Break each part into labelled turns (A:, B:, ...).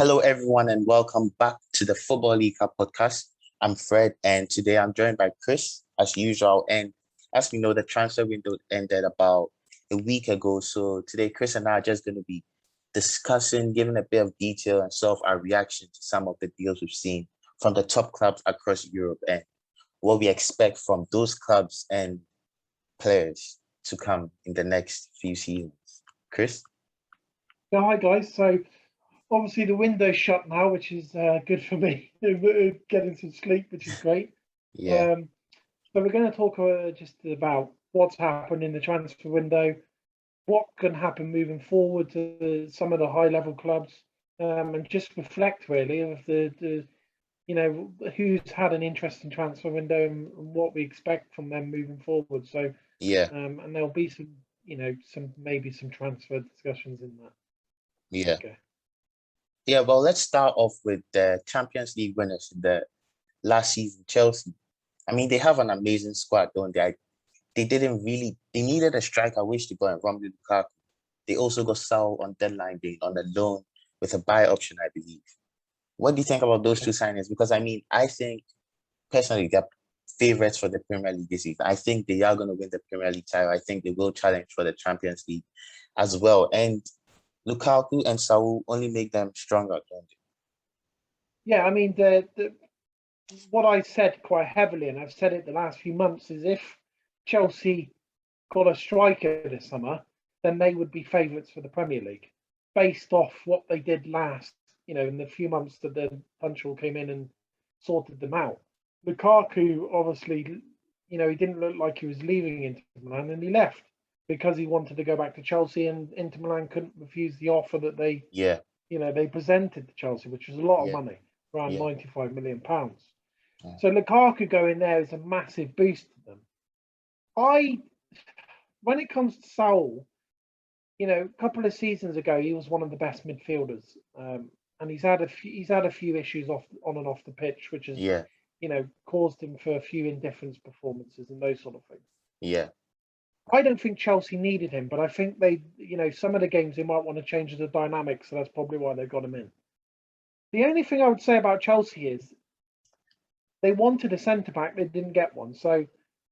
A: Hello, everyone, and welcome back to the Football League Cup podcast. I'm Fred, and today I'm joined by Chris, as usual. And as we know, the transfer window ended about a week ago. So today, Chris and I are just going to be discussing, giving a bit of detail and sort of our reaction to some of the deals we've seen from the top clubs across Europe and what we expect from those clubs and players to come in the next few seasons. Chris?
B: Yeah, hi guys. So obviously the window's shut now, which is good for me. Getting some sleep, which is great.
A: Yeah,
B: So we're going to talk just about what's happened in the transfer window, what can happen moving forward to some of the high-level clubs, and just reflect really of the who's had an interesting transfer window and what we expect from them moving forward. So
A: yeah,
B: and there'll be some maybe some transfer discussions in that.
A: yeah.
B: Okay.
A: Yeah, well, let's start off with the Champions League winners in the last season, Chelsea. I mean, they have an amazing squad, don't they? They didn't really, they needed a striker, which they got in Romelu Lukaku. They also got Saul on deadline day on a loan with a buy option, I believe. What do you think about those two signings? Because, I mean, I think, personally, they're favorites for the Premier League this season. I think they are going to win the Premier League title. I think they will challenge for the Champions League as well. And Lukaku and Saul only make them stronger, don't they?
B: Yeah, I mean the what I said quite heavily, and I've said it the last few months, is if Chelsea got a striker this summer, then they would be favourites for the Premier League, based off what they did last, in the few months that the Punchal came in and sorted them out. Lukaku, obviously, he didn't look like he was leaving Inter Milan, and he left because he wanted to go back to Chelsea, and Inter Milan couldn't refuse the offer that
A: Yeah,
B: they presented to Chelsea, which was a lot of
A: yeah,
B: money, around
A: yeah,
B: £95 million.
A: yeah.
B: So Lukaku going there is a massive boost to them. When it comes to Saul, a couple of seasons ago he was one of the best midfielders, and he's had a few issues on and off the pitch, which has
A: Yeah,
B: caused him for a few indifference performances and those sort of things.
A: yeah,
B: I don't think Chelsea needed him, but I think they, some of the games they might want to change the dynamic, so that's probably why they got him in. The only thing I would say about Chelsea is they wanted a centre back, they didn't get one. So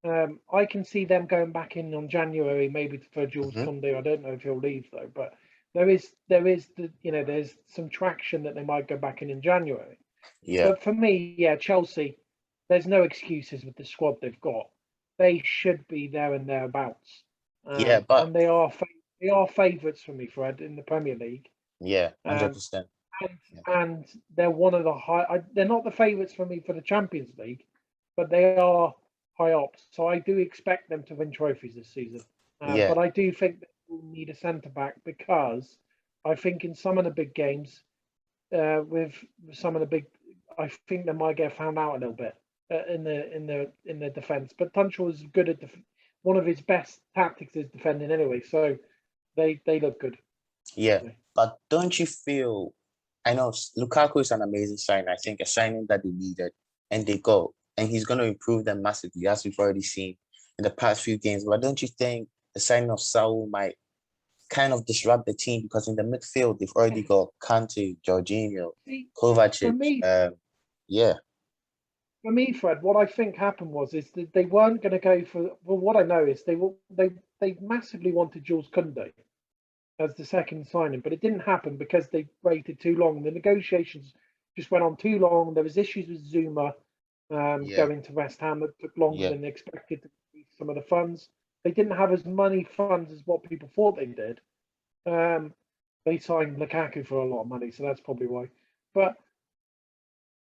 B: I can see them going back in on January, maybe for Jules
A: hmm,
B: Koundé. I don't know if he'll leave though, but there's some traction that they might go back in January.
A: yeah,
B: But for me, yeah, Chelsea, there's no excuses with the squad they've got. They should be there and thereabouts,
A: yeah, but
B: and they are favourites for me, Fred, in the Premier League.
A: yeah,
B: Um,
A: 100%.
B: and
A: Yeah,
B: and they're one of the they're not the favourites for me for the Champions League, but they are high up. So I do expect them to win trophies this season.
A: yeah,
B: But I do think they will need a centre back because I think in some of the big games, with some of the big, I think they might get found out a little bit in the defence. But Tunchel is good at one of his best tactics is defending anyway. So they look good.
A: yeah. But don't you feel, I know Lukaku is an amazing sign. I think a signing that they needed, and they go, and he's going to improve them massively, as we've already seen in the past few games. But don't you think the signing of Saul might kind of disrupt the team because in the midfield they've already got Kante, Jorginho,
B: See, for
A: Kovacic.
B: me,
A: Yeah,
B: For me, Fred, what I think happened is that they weren't going to go for. Well, what I know is they massively wanted Jules Koundé as the second signing, but it didn't happen because they waited too long. The negotiations just went on too long. There was issues with Zuma
A: yeah,
B: going to West Ham that took longer
A: yeah,
B: than they expected to release some of the funds. They didn't have as many funds as what people thought they did. Um, they signed Lukaku for a lot of money, so that's probably why. But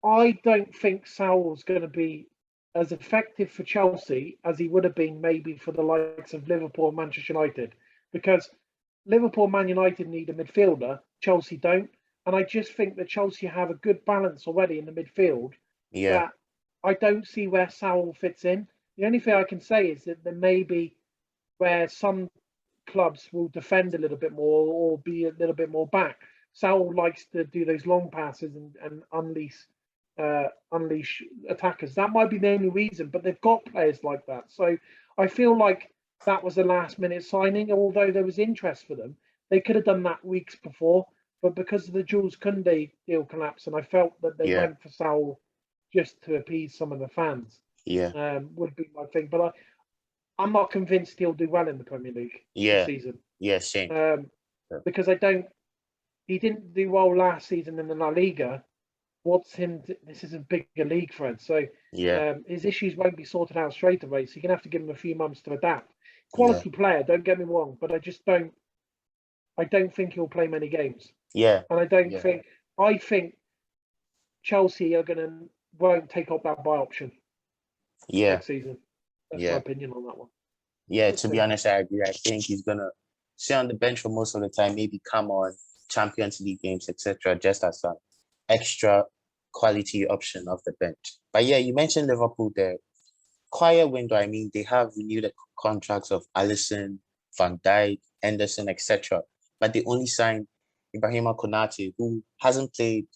B: I don't think Saul's going to be as effective for Chelsea as he would have been maybe for the likes of Liverpool and Manchester United, because Liverpool and Man United need a midfielder, Chelsea don't. And I just think that Chelsea have a good balance already in the midfield
A: yeah,
B: that I don't see where Saul fits in. The only thing I can say is that there may be where some clubs will defend a little bit more or be a little bit more back. Saul likes to do those long passes and unleash attackers. That might be the only reason, but they've got players like that. So I feel like that was a last minute signing. Although there was interest for them, they could have done that weeks before. but because of the Jules Koundé deal collapse, and I felt that they
A: Yeah.
B: went for Saul just to appease some of the fans,
A: Yeah.
B: would be my thing. But I'm not convinced he'll do well in the Premier League this
A: Yeah.
B: season,
A: Yeah. Same. Yeah.
B: because he didn't do well last season in the La Liga. This is a bigger league for him, so
A: Yeah.
B: his issues won't be sorted out straight away. So you're gonna have to give him a few months to adapt.
A: Yeah.
B: Quality player, don't get me wrong, but I don't think he'll play many games,
A: Yeah.
B: and I don't
A: Yeah.
B: think I think Chelsea won't take up that buy option
A: Yeah.
B: next season. That's my
A: Yeah.
B: opinion on that one.
A: Yeah.
B: We'll
A: To be
B: see.
A: honest, I agree. I think he's gonna sit on the bench for most of the time. Maybe come on Champions League games, etc. Just as an extra quality option off the bench. But yeah, you mentioned Liverpool there. Quiet window. I mean, they have renewed the contracts of Alisson, Van Dijk, Henderson, etc. But they only signed Ibrahima Konate, who hasn't played.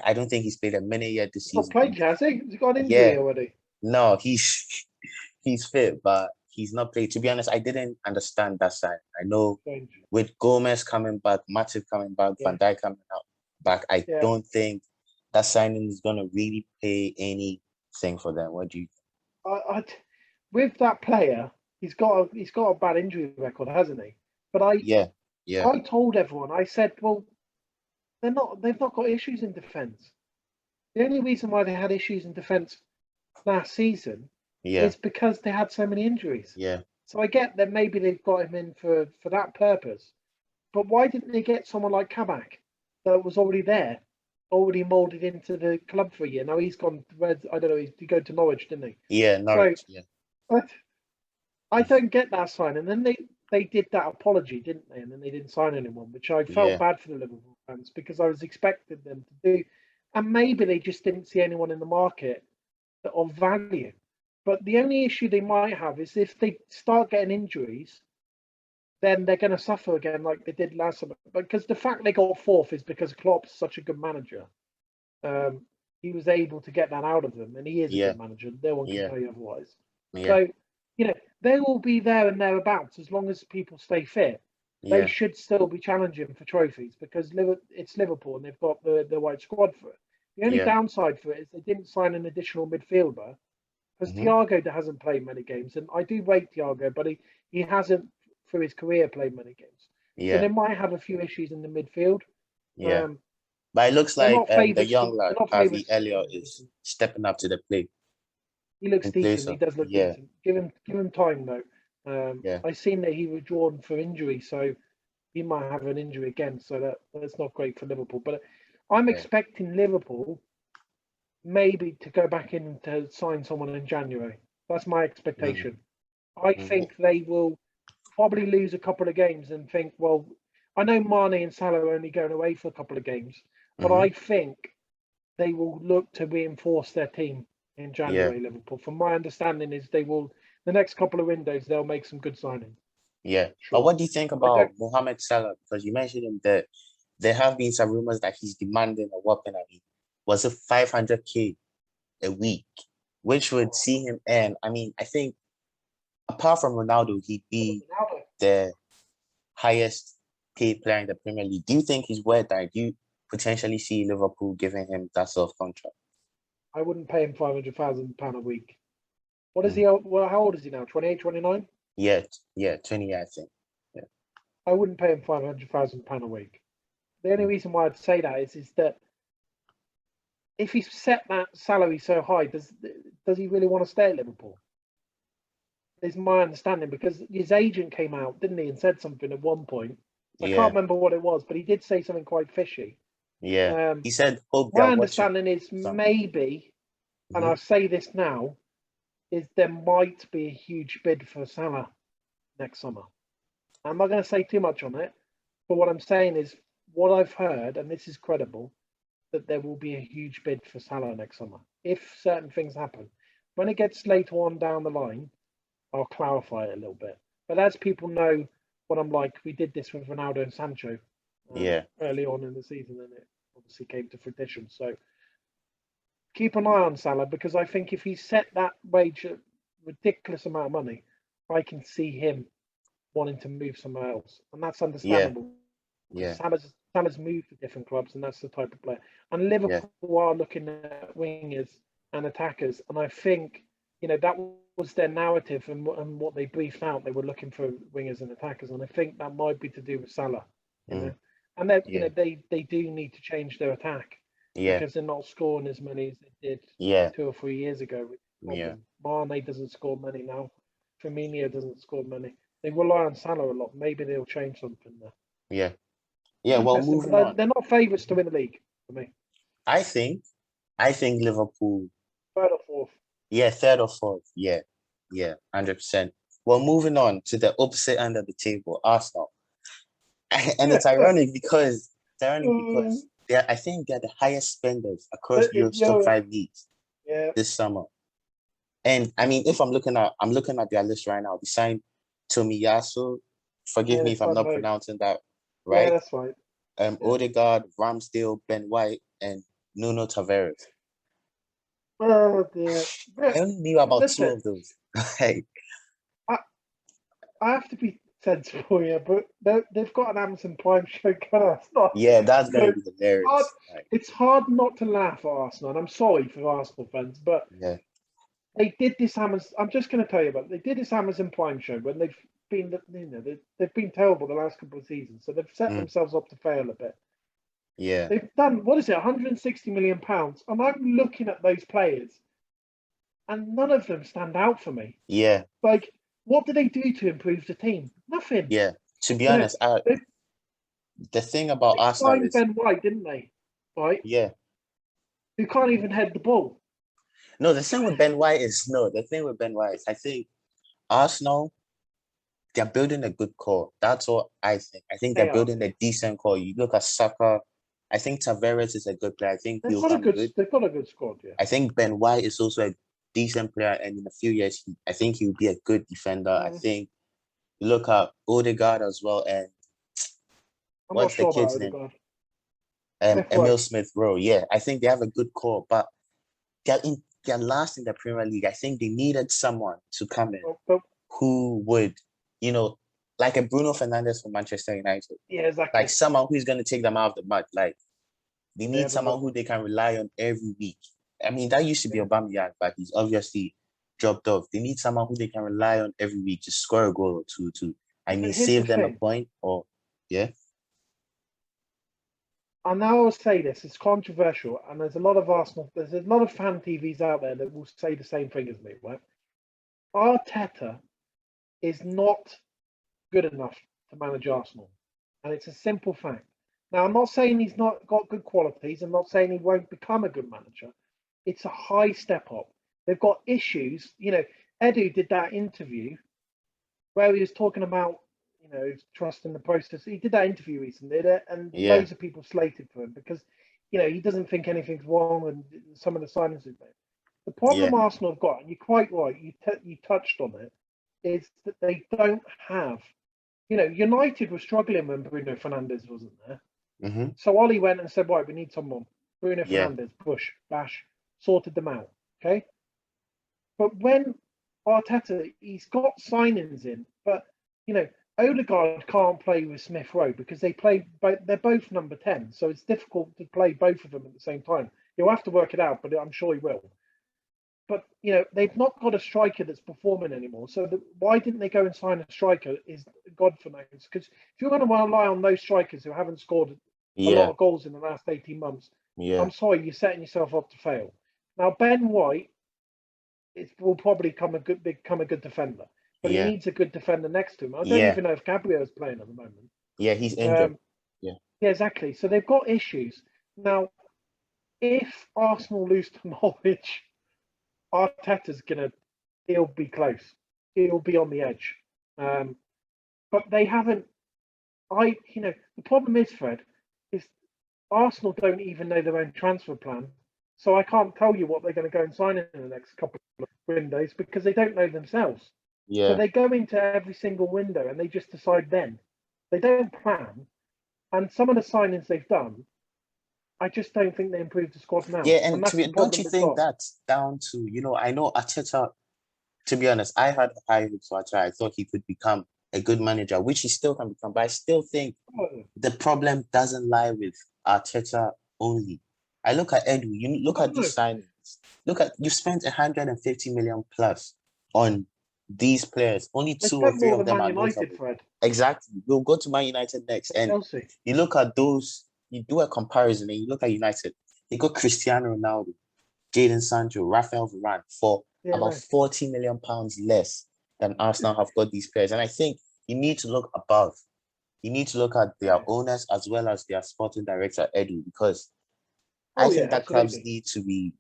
A: I don't think he's played a minute yet this
B: He's not
A: season.
B: played, has he? He's got an
A: Yeah,
B: injury already.
A: no, he's fit, but he's not played. To be honest, I didn't understand that sign. I know
B: Strange.
A: with Gomez coming back, Matip coming back,
B: Yeah.
A: Van Dijk coming out back, I
B: Yeah.
A: don't think that signing is gonna really pay anything for them. What do you
B: With that player, he's got a bad injury record, hasn't he? But
A: Yeah, yeah,
B: I told everyone, I said, well, they've not got issues in defence. The only reason why they had issues in defence last season
A: yeah,
B: is because they had so many injuries.
A: yeah,
B: So I get that maybe they've got him in for that purpose. But why didn't they get someone like Kabak that was already there, already moulded into the club for a year? Now he's gone to Reds. I don't know. He go to Norwich, didn't he?
A: yeah,
B: So
A: Norwich, yeah,
B: I don't get that sign. And then they did that apology, didn't they? And then they didn't sign anyone, which I felt
A: yeah,
B: bad for the Liverpool fans because I was expecting them to do. And maybe they just didn't see anyone in the market that of value. But the only issue they might have is if they start getting injuries, then they're going to suffer again like they did last summer. Because the fact they got fourth is because Klopp's such a good manager. He was able to get that out of them, and he is a
A: yeah,
B: good manager. No one can
A: yeah,
B: tell you otherwise.
A: yeah,
B: So, they will be there and thereabouts as long as people stay fit. They
A: yeah,
B: should still be challenging for trophies because it's Liverpool and they've got the right squad for it. The only
A: yeah,
B: downside for it is they didn't sign an additional midfielder because
A: hmm,
B: Thiago hasn't played many games, and I do rate Thiago, but he hasn't through his career played many games. So
A: yeah,
B: they might have a few issues in the midfield.
A: yeah.
B: Um,
A: But it looks
B: they're
A: like
B: not
A: the
B: favourites.
A: young lad
B: They're not
A: Harvey
B: favourites.
A: Elliott is stepping up to the plate
B: He looks
A: in place
B: decent. He
A: of
B: does look
A: yeah,
B: decent. Give him time though.
A: yeah,
B: I seen that he withdrawn for injury, so he might have an injury again. So that's not great for Liverpool. But I'm
A: yeah,
B: expecting Liverpool maybe to go back in to sign someone in January. That's my
A: mm,
B: expectation. I
A: mm,
B: think they will probably lose a couple of games and think, well, I know Mane and Salah are only going away for a couple of games, but
A: mm-hmm,
B: I think they will look to reinforce their team in
A: yeah,
B: January, Liverpool. From my understanding is the next couple of windows, they'll make some good signings.
A: yeah. But
B: Sure.
A: what do you think
B: I
A: about
B: don't
A: Mohamed Salah? Because you mentioned him there. There have been some rumors that he's demanding a whopping, I mean, was it 500K a week, which would see him earn. I mean, I think apart from Ronaldo, he'd be
B: Ronaldo.
A: the highest paid player in the Premier League. Do you think he's worth that? Do you potentially see Liverpool giving him that sort of contract?
B: I wouldn't pay him £500,000 a week. What is
A: Mm.
B: he? Well, how old is he now? 28, 29?
A: Yeah, yeah, 20, I think. Yeah.
B: I wouldn't pay him £500,000 a week. The only
A: Mm.
B: reason why I'd say that is that if he's set that salary so high, does he really want to stay at Liverpool? Is my understanding because his agent came out, didn't he, and said something at one point. I can't
A: Yeah,
B: remember what it was, but he did say something quite fishy.
A: yeah.
B: Um,
A: He said, hope they're
B: my
A: watching
B: understanding is
A: some.
B: maybe, and
A: Hmm.
B: I'll say this now, is there might be a huge bid for Salah next summer. I'm not going to say too much on it, but what I'm saying is what I've heard, and this is credible, that there will be a huge bid for Salah next summer if certain things happen. When it gets later on down the line, I'll clarify it a little bit. But as people know what I'm like, we did this with Ronaldo and Sancho
A: Yeah,
B: early on in the season, and it obviously came to fruition. So keep an eye on Salah because I think if he set that wage a ridiculous amount of money, I can see him wanting to move somewhere else, and that's
A: yeah,
B: understandable because
A: yeah,
B: Salah's moved to different clubs, and that's the type of player. And Liverpool are looking at wingers and attackers, and I think that was their narrative and what they briefed out. They were looking for wingers and attackers, and I think that might be to do with Salah. And they do need to change their attack because they're not scoring as many as they did 2 or 3 years ago. Mane doesn't score many now. Firmino doesn't score many. They rely on Salah a lot. Maybe they'll change something there.
A: Well, moving on.
B: They're not favourites to win the league for me.
A: I think Liverpool.
B: Third or fourth.
A: Yeah, third or fourth. Yeah, 100%. Well, moving on to the opposite end of the table, Arsenal. And it's ironic because I think they're the highest spenders across Europe's top 5 leagues this summer. And I mean, if I'm looking at their list right now, they signed Tomiyasu. Forgive me if I'm not pronouncing that right.
B: Yeah, that's right.
A: Odegaard, Ramsdale, Ben White, and Nuno Tavares.
B: Oh dear.
A: I only knew about 2 of those.
B: I have to be sensible here, but they've got an Amazon Prime show coming out.
A: Yeah, that's going to be hilarious.
B: It's hard not to laugh at Arsenal, and I'm sorry for Arsenal fans, but they did this Amazon. I'm just going to tell you about it. They did this Amazon Prime show when they've been, they've been terrible the last couple of seasons, so they've set themselves up to fail a bit.
A: Yeah,
B: they've done 160 million pounds, and I'm looking at those players, and none of them stand out for me.
A: Yeah,
B: like what do they do to improve the team? Nothing.
A: Yeah, to be honest, the thing about Arsenal is
B: Ben White, didn't they? Right?
A: Yeah.
B: Who can't even head the ball.
A: No, the thing with Ben White is I think Arsenal, they're building a good core. That's what I think. I think they're building a decent core. You look at Saka. I think Tavares is a good player. I think
B: they've got a good squad. Yeah.
A: I think Ben White is also a decent player, and in a few years, I think he'll be a good defender. I think you look at Odegaard as well, and what's the kid's name? Emil Smith Rowe. Yeah, I think they have a good core, but they're last in the Premier League. I think they needed someone to come in who would, like a Bruno Fernandes from Manchester United.
B: Yeah, exactly.
A: Like someone who's going to take them out of the mud. Like they need someone who they can rely on every week. I mean, that used to be Aubameyang, but he's obviously dropped off. They need someone who they can rely on every week to score a goal or two to, save them a point or,
B: And now I'll say this, it's controversial, and there's a lot of fan TVs out there that will say the same thing as me, right? Arteta is not good enough to manage Arsenal, and it's a simple fact. Now, I'm not saying he's not got good qualities. I'm not saying he won't become a good manager. It's a high step up. They've got issues. Edu did that interview where he was talking about, trust in the process. He did that interview recently, and loads of people slated for him because, he doesn't think anything's wrong and some of the signings he's made. The problem Arsenal have got, and you're quite right, you touched on it, is that they don't have, United were struggling when Bruno Fernandes wasn't there.
A: Mm-hmm.
B: So Ollie went and said, right, we need someone. Bruno Fernandes, Bush, Bash, sorted them out. Okay. But when Arteta, he's got signings in, but, Odegaard can't play with Smith Rowe because they're both number 10. So it's difficult to play both of them at the same time. He'll have to work it out, but I'm sure he will. But, they've not got a striker that's performing anymore. So why didn't they go and sign a striker is God for knows. Because if you're going to rely on those strikers who haven't scored a lot of goals in the last 18 months, I'm sorry, you're setting yourself up to fail. Now, Ben White will probably become a good defender. But he needs a good defender next to him. I don't even know if Gabriel's playing at the moment.
A: Yeah, he's injured.
B: Yeah, exactly. So they've got issues. Now, if Arsenal lose to Norwich, Arteta's he'll be close. He'll be on the edge. But they haven't. The problem is, Fred, is Arsenal don't even know their own transfer plan. So I can't tell you what they're going to go and sign in the next couple of windows because they don't know themselves.
A: Yeah.
B: So they go into every single window and they just decide then. They don't plan. And some of the signings they've done, I just don't think they improved the squad now.
A: Yeah, and don't you think that's down to, I know Arteta, to be honest, I had high hopes for Arteta. I thought he could become a good manager, which he still can become. But I still think
B: Oh,
A: the problem doesn't lie with Arteta only. I look at Edu, you look at these signings. Look at you spent 150 million plus on these players. Only
B: they
A: 2 or
B: spent
A: 3
B: more
A: of
B: than
A: them
B: Man
A: are
B: United,
A: notable.
B: Fred,
A: Exactly. We'll go to Man United next.
B: or
A: And
B: Chelsea.
A: you look at those, you do a comparison and you look at United. They got Cristiano Ronaldo, Jadon Sancho, Rafael Varane for
B: Yeah,
A: about
B: no.
A: 40 million pounds less than Arsenal have got these players. And I think you need to look above. You need to look at their owners as well as their sporting director, Eddie, because I
B: Oh yeah,
A: think that clubs
B: absolutely.
A: need to be,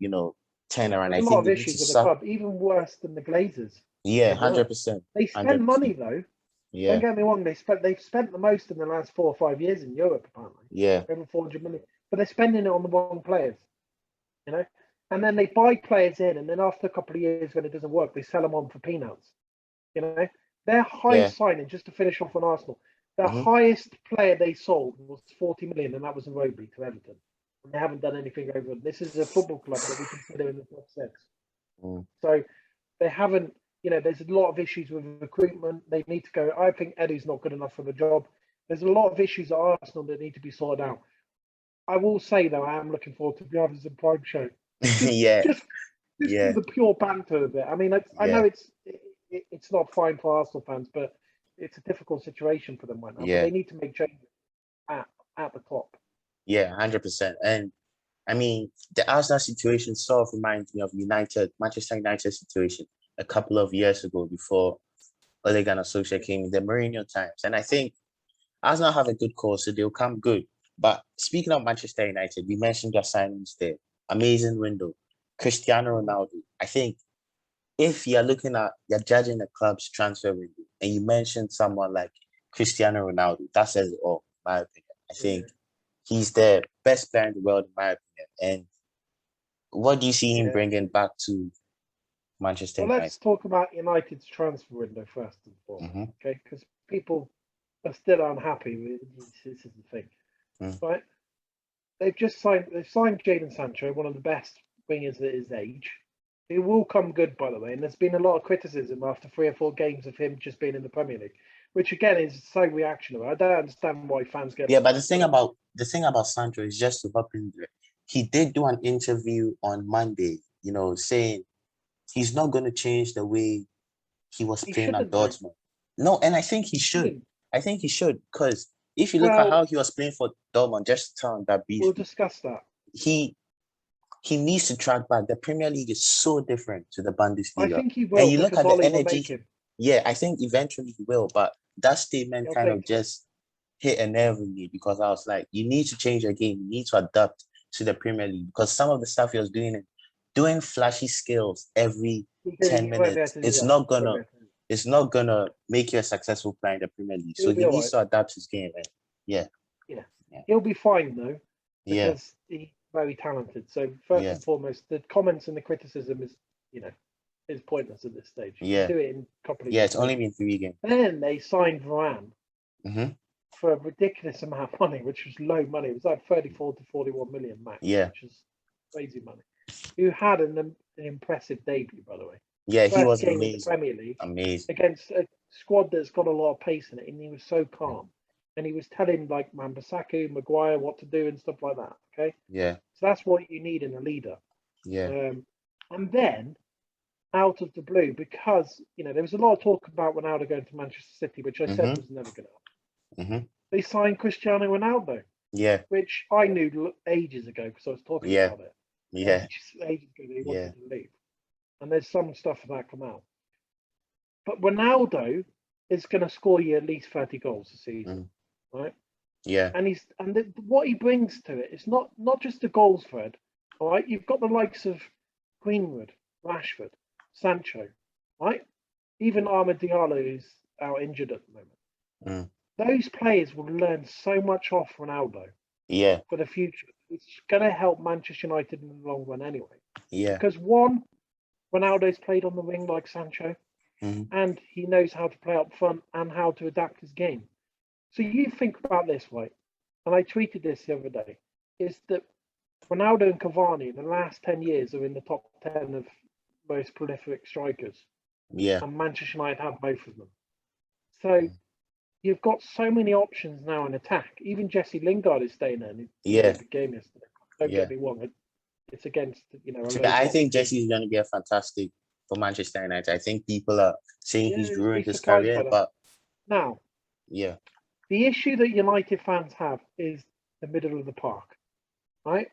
A: turned around.
B: There's
A: I
B: a lot
A: think
B: of
A: they need to
B: issues with the
A: suck.
B: club, even worse than the Glazers.
A: Yeah,
B: Even worse.
A: 100%.
B: They spend money
A: 100%.
B: though. Don't
A: Yeah,
B: get me wrong. They've spent the most in the last 4 or 5 years in Europe, apparently,
A: yeah,
B: over 400 million. But they're spending it on the wrong players, you know. And then they buy players in, and then after a couple of years, when it doesn't work, they sell them on for peanuts. You know, their
A: yeah.
B: highest signing, just to finish off on Arsenal, the
A: Hmm.
B: highest player they sold was 40 million, and that was Iwobi to Everton. And they haven't done anything over. This is a football club that we consider in the top six.
A: Mm.
B: So they haven't. There's a lot of issues with recruitment. They need to go. I think Eddie's not good enough for the job. There's a lot of issues at Arsenal that need to be sorted out. I will say though, I am looking forward to the Others in Prime show. Just,
A: Yeah,
B: just, just for
A: yeah,
B: the pure banter of it. I mean, I know
A: yeah,
B: it's not fine for Arsenal fans, but it's a difficult situation for them right now. But
A: yeah,
B: they need to make changes at at the top.
A: yeah, 100%. And I mean, the Arsenal situation sort of reminds me of Manchester United situation a couple of years ago before Ole Gunnar Solskjaer came in the Mourinho times. And I think Arsenal have a good course, so they'll come good. But speaking of Manchester United, we mentioned their signings there. Amazing window. Cristiano Ronaldo. I think if you're judging a club's transfer window and you mentioned someone like Cristiano Ronaldo, that says it all, in my opinion. I think
B: Yeah,
A: he's the best player in the world, in my opinion. And what do you see him
B: yeah.
A: bringing back to Manchester
B: Well,
A: United?
B: let's talk about United's transfer window first and foremost,
A: Mm-hmm.
B: okay? Because people are still unhappy with this. Is the thing,
A: Mm.
B: right? They've signed Jadon Sancho, one of the best wingers at his age. It will come good, by the way. And there's been a lot of criticism after 3 or 4 games of him just being in the Premier League, which again is so reactionary. I don't understand why fans get
A: Yeah, but
B: upset.
A: the thing about Sancho is just to hop in there. He did do an interview on Monday, saying he's not going to change the way he was
B: He
A: playing at
B: shouldn't though.
A: Dortmund. No, and I think he
B: He
A: should.
B: shouldn't.
A: I think he should because if you look at
B: Well,
A: how he was playing for Dortmund, just to tell him that
B: we'll
A: briefly,
B: discuss that.
A: he he needs to track back. The Premier League is so different to the
B: I
A: Bundesliga,
B: think he
A: and
B: will
A: you look
B: because
A: at the
B: Ollie will make
A: energy.
B: him.
A: Yeah, I think eventually he will, but that statement
B: I
A: kind of
B: think so.
A: just hit a nerve with me because I was like, you need to change your game. You need to adapt to the Premier League because some of the stuff he was doing flashy skills every
B: He
A: 10
B: won't be able
A: minutes,
B: to do that. He won't be able to do that.
A: it's not gonna make you a successful player in the Premier League. So
B: He'll be
A: he
B: all
A: needs
B: right.
A: to adapt his game. And yeah,
B: Yeah,
A: yeah,
B: he'll be fine though
A: yeah,
B: because he's very talented. So first
A: yeah,
B: and foremost, the comments and the criticism you know, is pointless at this stage. You can
A: yeah,
B: do it in a couple of
A: yeah.
B: years'
A: It's only
B: time.
A: been 3 games.
B: Then they signed Varane
A: Mm-hmm.
B: for a ridiculous amount of money, which was low money. It was like 34 to 41 million max,
A: Yeah,
B: which is crazy money. Who had an impressive debut, by the way.
A: yeah. He
B: First
A: was
B: game in the
A: amazing,
B: Premier League
A: amazing.
B: against a squad that's got a lot of pace in it, and he was so calm. And he was telling like Mambasaku, Maguire what to do and stuff like that. Okay,
A: Yeah,
B: so that's what you need in a leader.
A: yeah.
B: And then out of the blue, because there was a lot of talk about Ronaldo going to Manchester City, which I said
A: Mm-hmm.
B: was never going to happen.
A: Mm-hmm.
B: They signed Cristiano Ronaldo,
A: Yeah,
B: which I knew ages ago because I was talking
A: yeah,
B: about it.
A: yeah,
B: Ages ago that he
A: yeah.
B: wanted to leave, and there's some stuff of that come out. But Ronaldo is going to score you at least 30 goals a season,
A: Mm.
B: right?
A: Yeah,
B: What he brings to it is not just the goals, Fred. All right, you've got the likes of Greenwood, Rashford, Sancho, right? Even Armad Diallo is out injured at the moment.
A: mm.
B: Those players will learn so much off Ronaldo
A: Yeah,
B: for the future. It's going to help Manchester United in the long run anyway.
A: yeah.
B: Because one, Ronaldo's played on the wing like Sancho,
A: Mm-hmm.
B: and he knows how to play up front and how to adapt his game. So you think about this, right? And I tweeted this the other day, is that Ronaldo and Cavani in the last 10 years are in the top 10 of most prolific strikers,
A: Yeah,
B: and Manchester United have both of them. So you've got so many options now in attack. Even Jesse Lingard is staying there. And he
A: Yeah,
B: played the game yesterday. Don't
A: yeah.
B: get me wrong. It's against a
A: So
B: low
A: I
B: block
A: think
B: team.
A: Jesse is going to be a fantastic for Manchester United. I think people are saying
B: Yeah,
A: he's
B: you'd be
A: ruined his
B: surprised by
A: career,
B: that.
A: but
B: Now,
A: yeah,
B: the issue that United fans have is the middle of the park, right?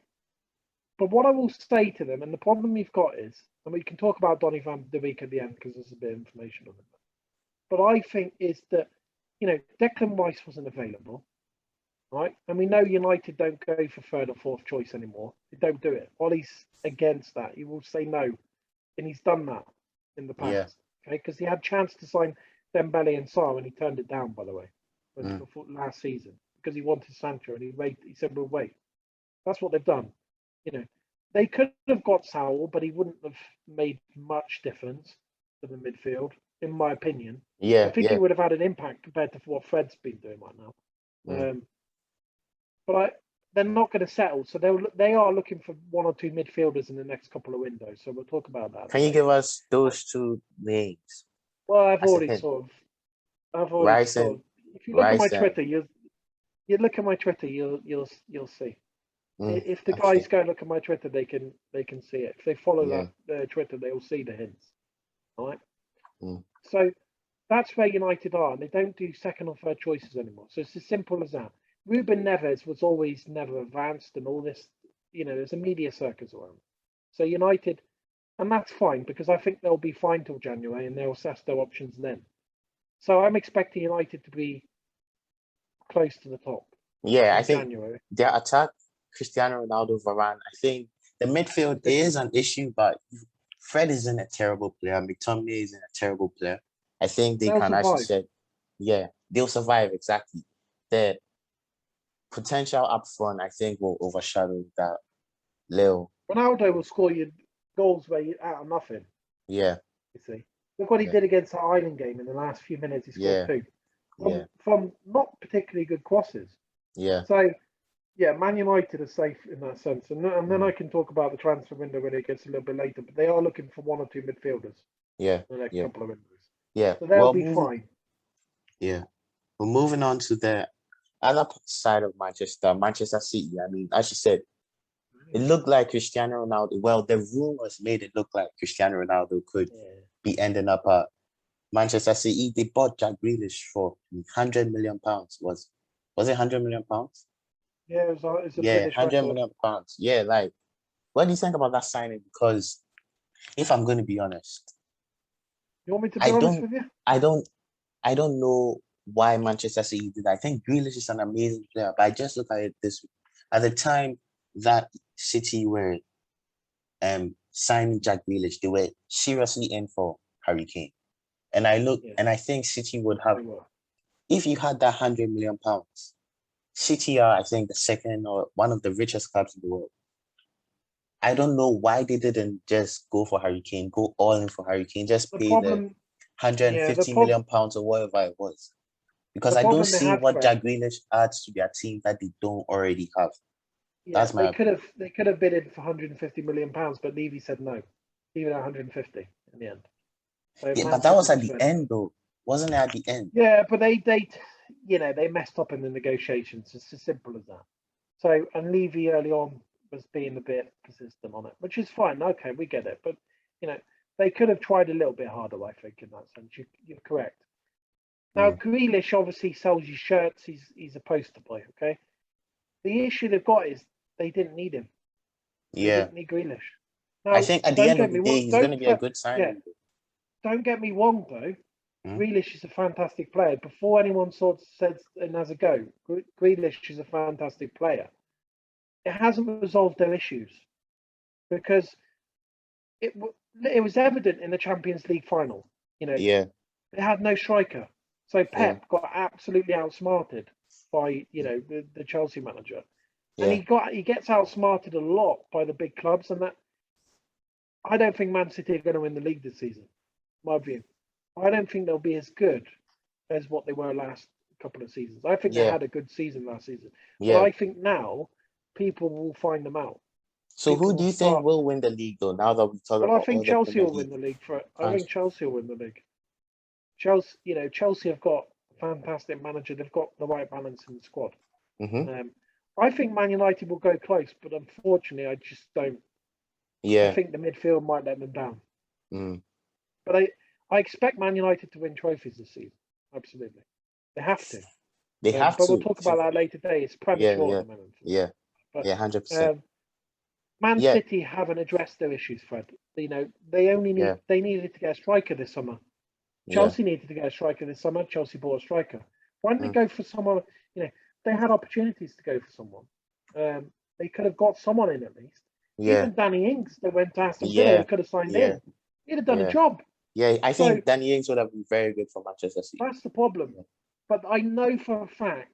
B: But what I will say to them, and the problem you've got is, and we can talk about Donny van de Beek at the end because there's a bit of information on it. But I think is that, Declan Rice wasn't available, right? And we know United don't go for third or fourth choice anymore. They don't do it. Ollie's against that. He will say no. And he's done that in the
A: yeah,
B: past, okay? Because he had a chance to sign Dembele and Sarr and he turned it down, by the way,
A: mm,
B: before last season because he wanted Sancho and he said, we'll wait. That's what they've done. You know, they could have got Sowell, but he wouldn't have made much difference to the midfield, in my opinion. I
A: yeah,
B: think he
A: yeah.
B: would have had an impact compared to what Fred's been doing right now.
A: Mm.
B: But they're not going to settle, so they are looking for one or two midfielders in the next couple of windows. So we'll talk about that in
A: Can
B: a
A: you give
B: second.
A: us those two names
B: Well,
A: as a hint?
B: I've already
A: Rice
B: sort
A: and
B: of. If you look at my
A: Rice and
B: Twitter, you look at my Twitter, you'll see. If the guys
A: actually,
B: go look at my Twitter, they can see it. If they follow
A: yeah.
B: that Twitter, they will see the hints. All right.
A: Mm.
B: So that's where United are, and they don't do second or third choices anymore. So it's as simple as that. Ruben Neves was always never advanced, and all this, there's a media circus around. So United, and that's fine because I think they'll be fine till January, and they'll assess their options then. So I'm expecting United to be close to the top
A: Yeah, I
B: in
A: think
B: January.
A: their attack, Cristiano Ronaldo, Varane. I think the midfield is an issue, but Fred isn't a terrible player. McTominay isn't a terrible player. I think they
B: They'll
A: can actually
B: survive.
A: say, yeah, they'll survive exactly. The potential up front, I think, will overshadow that little.
B: Ronaldo will score you goals where you out of nothing.
A: Yeah,
B: You see, look what he
A: yeah,
B: did against the Island game in the last few minutes. He scored
A: yeah,
B: two
A: yeah,
B: from not particularly good crosses.
A: yeah,
B: So yeah, Man United are safe in that sense, and then I
A: mm,
B: can talk about the transfer window when it gets a little bit later. But they are looking for one or two midfielders
A: yeah,
B: in the next
A: yeah,
B: couple of windows,
A: yeah.
B: so they'll
A: Well,
B: be fine.
A: yeah. We're moving on to the other side of Manchester City. I mean, as you said, it looked like Cristiano Ronaldo. Well, the rumors made it look like Cristiano Ronaldo could
B: Yeah,
A: be ending up at Manchester City. They bought Jack Grealish for £100 million. Was it £100 million?
B: yeah, it's a
A: Yeah,
B: British
A: hundred
B: record.
A: million pounds. Yeah, like what do you think about that signing? Because if I'm going to be honest,
B: You want me to be
A: I
B: honest
A: don't,
B: with you?
A: I don't, I don't know why Manchester City did that. I think Grealish is an amazing player, but I just look at it this way. At the time that City were signing Jack Grealish, they were seriously in for Harry Kane. And I look
B: Yeah,
A: and I think City would have,
B: they were.
A: if you had that £100 million, City are, I think, the second or one of the richest clubs in the world. I don't know why they didn't just go for Harry Kane, go all in for Harry Kane, just
B: The
A: pay the
B: problem, yeah,
A: 150 million pounds or whatever it was. Because
B: the
A: I don't
B: problem they
A: see
B: had,
A: what
B: Fred.
A: Jack Grealish adds to their team that they don't already have.
B: Yeah,
A: That's my opinion.
B: they could have bid in for £150 million, but Levy said no, even at 150 in the end. So
A: Yeah,
B: Man
A: but that
B: City
A: was at
B: just
A: the
B: went.
A: end though, wasn't it? At the end.
B: Yeah, but they messed up in the negotiations. It's as simple as that. So, and Levy early on was being a bit persistent on it, which is fine. Okay, we get it. But, you know, they could have tried a little bit harder, I think, in that sense. You're correct. Now,
A: Mm.
B: Grealish obviously sells you shirts. He's a poster boy, okay? The issue they've got is they didn't need him. They
A: Yeah,
B: didn't need Grealish.
A: I
B: Now,
A: think at the
B: don't
A: end of
B: get
A: the
B: me
A: day,
B: wrong.
A: he's going to be a good
B: Yeah,
A: signing.
B: don't get me wrong though.
A: Mm.
B: Grealish is a fantastic player. Before anyone sort of says and has a go, Grealish is a fantastic player. It hasn't resolved their issues because it was evident in the Champions League final. You know,
A: Yeah,
B: they had no striker, so
A: yeah,
B: Pep got absolutely outsmarted by the Chelsea manager, and
A: yeah,
B: he gets outsmarted a lot by the big clubs, and that I don't think Man City are going to win the league this season. My view, I don't think they'll be as good as what they were last couple of seasons. I think they
A: yeah,
B: had a good season last season, but
A: yeah.
B: I think now people will find them out.
A: So
B: People
A: who do
B: will
A: you think
B: start.
A: will win the league though? Now that we talk
B: Well, I
A: about
B: think
A: all the
B: Chelsea
A: Premier
B: will
A: League
B: win the league. I think
A: franchises.
B: Chelsea will win the league. Chelsea have got fantastic manager. They've got the right balance in the squad.
A: Mm-hmm.
B: I think Man United will go close, but unfortunately, I just don't. I
A: Yeah.
B: think the midfield might let them down.
A: Mm.
B: But I expect Man United to win trophies this season. Absolutely, they have to.
A: They have
B: But we'll
A: to.
B: talk about that later today. It's
A: Yeah,
B: premature at
A: yeah,
B: the moment.
A: yeah,
B: But
A: yeah, 100%.
B: Man
A: Yeah,
B: City haven't addressed their issues, Fred. You know, they
A: yeah,
B: needed to get a striker this summer.
A: yeah.
B: Chelsea needed to get a striker this summer. Chelsea bought a striker. Why didn't they
A: Mm.
B: go for someone? You know, they had opportunities to go for someone. They could have got someone in at least.
A: Yeah,
B: Even Danny Ings, they went to Aston Villa. They
A: yeah,
B: could have signed
A: yeah,
B: him. He'd have done a
A: yeah,
B: job.
A: yeah. I
B: So
A: think Danny Ings would have been very good for Manchester City.
B: that's the problem.
A: Yeah,
B: But I know for a fact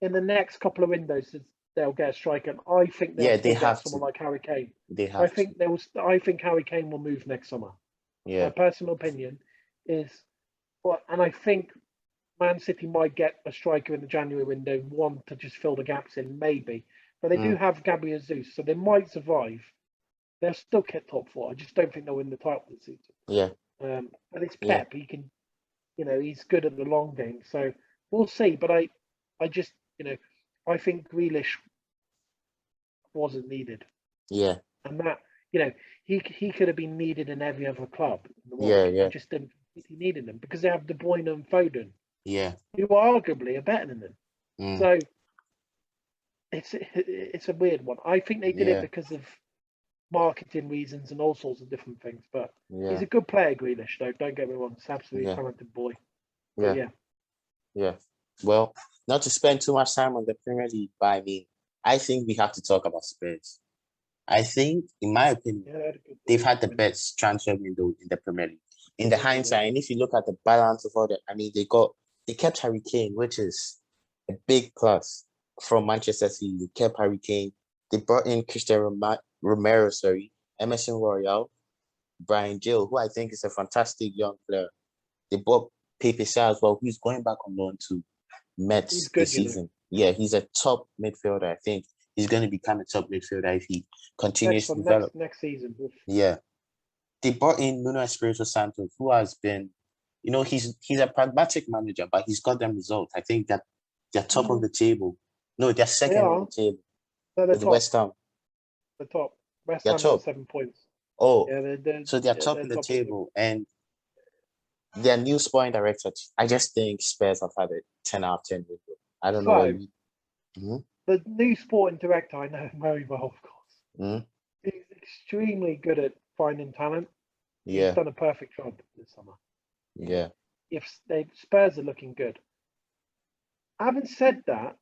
B: in the next couple of windows they'll get a striker. And I think they'll
A: yeah, they
B: still get
A: have
B: someone
A: to.
B: like Harry Kane.
A: They
B: I
A: have to.
B: think they will. I think Harry Kane will move next summer. My
A: Yeah,
B: personal opinion is, well, and I think Man City might get a striker in the January window, one to just fill the gaps in, maybe. But they do
A: mm,
B: have Gabriel Jesus, so they might survive. They'll still get top four. I just don't think they'll win the title this season.
A: yeah,
B: But it's
A: yeah,
B: Pep. He can, he's good at the long game. So we'll see. But I just, I think Grealish wasn't needed,
A: yeah,
B: and that, he could have been needed in every other club in the world.
A: yeah,
B: I
A: yeah,
B: just didn't think he needed them because they have De Bruyne and Foden,
A: yeah.
B: who arguably are better than them.
A: Mm,
B: So it's a weird one. I think they did it
A: yeah,
B: because of marketing reasons and all sorts of different things. But he's
A: yeah,
B: a good player, Grealish. Though, don't get me wrong, he's absolutely
A: yeah,
B: talented boy. But
A: yeah,
B: yeah,
A: yeah. Well, not to spend too much time on the Premier League, but I mean, I think we have to talk about Spurs. I think, in my opinion,
B: yeah, they had a good
A: they've had the
B: win.
A: best transfer window in the Premier League. In the
B: Yeah, they did.
A: hindsight, and if you look at the balance of all that, I mean, they kept Harry Kane, which is a big plus from Manchester City. They kept Harry Kane. They brought in Romero, Emerson Royale, Brian Gill, who I think is a fantastic young player. They bought Pepe Sarr as well, who's going back on loan to
B: He's
A: Mets
B: good,
A: this season. Yeah, he's a top midfielder. I think he's going to become a top midfielder if he
B: Next
A: continues to
B: one,
A: develop.
B: next season.
A: Yeah, they brought in Nuno Espirito Santos, who has been, he's a pragmatic manager, but he's got them results. I think that they're top of the table. No, they're
B: They
A: second on the
B: are.
A: table
B: They're the
A: with
B: top.
A: West Ham.
B: The top. West
A: They're
B: Ham got
A: top.
B: 7 points.
A: Oh,
B: Yeah,
A: so they're top
B: they're
A: in the
B: top of the.
A: table, and their new sporting director. I just think Spurs have had a 10 out of 10 window. I don't know what
B: So
A: you. Mhm,
B: the new sporting director, I know him very well, of course.
A: mhm.
B: He's extremely good at finding talent. He's
A: Yeah,
B: done a perfect job this summer.
A: yeah,
B: If Spurs are looking good. Having said that,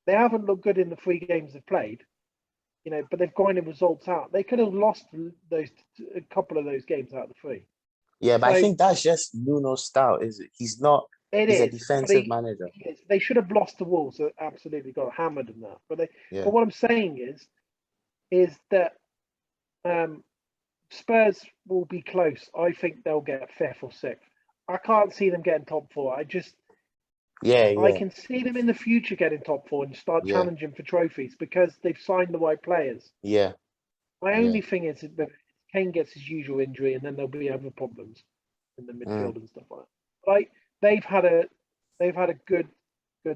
B: they haven't looked good in the 3 games they've played. But they've grinded results out. They could have lost those a couple of those games out of the 3.
A: yeah. But I
B: So
A: think that's just Nuno's style, is it? He's not.
B: it
A: He's a
B: is, but
A: defensive manager.
B: they should have lost the Wolves. So absolutely got hammered in that.
A: Yeah,
B: But what I'm saying is that Spurs will be close. I think they'll get 5th or 6th. I can't see them getting top 4.
A: yeah,
B: I
A: yeah,
B: can see them in the future getting top 4 and start
A: yeah,
B: challenging for trophies because they've signed the right players.
A: yeah,
B: My
A: yeah.
B: only thing is that Kane gets his usual injury, and then there'll be other problems in the
A: Mm,
B: midfield and stuff like that. But they've had a good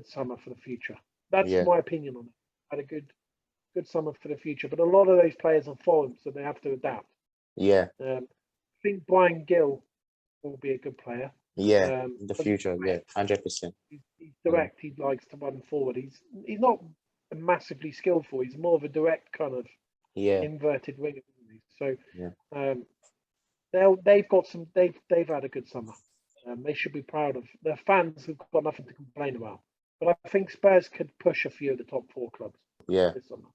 B: summer for the future. That's
A: yeah,
B: my opinion on it. Had a good summer for the future, but a lot of those players are foreign, so they have to adapt.
A: yeah,
B: I think Brian Gill will be a good player.
A: yeah. In the
B: But he's
A: future, yeah,
B: direct.
A: 100%.
B: He's direct. He likes to run forward. He's not massively skillful. He's more of a direct kind of
A: Yeah,
B: inverted winger. So
A: yeah,
B: um, they've had a good summer. They should be proud of their fans who've got nothing to complain about. But I think Spurs could push a few of the top 4 clubs
A: yeah,
B: this summer.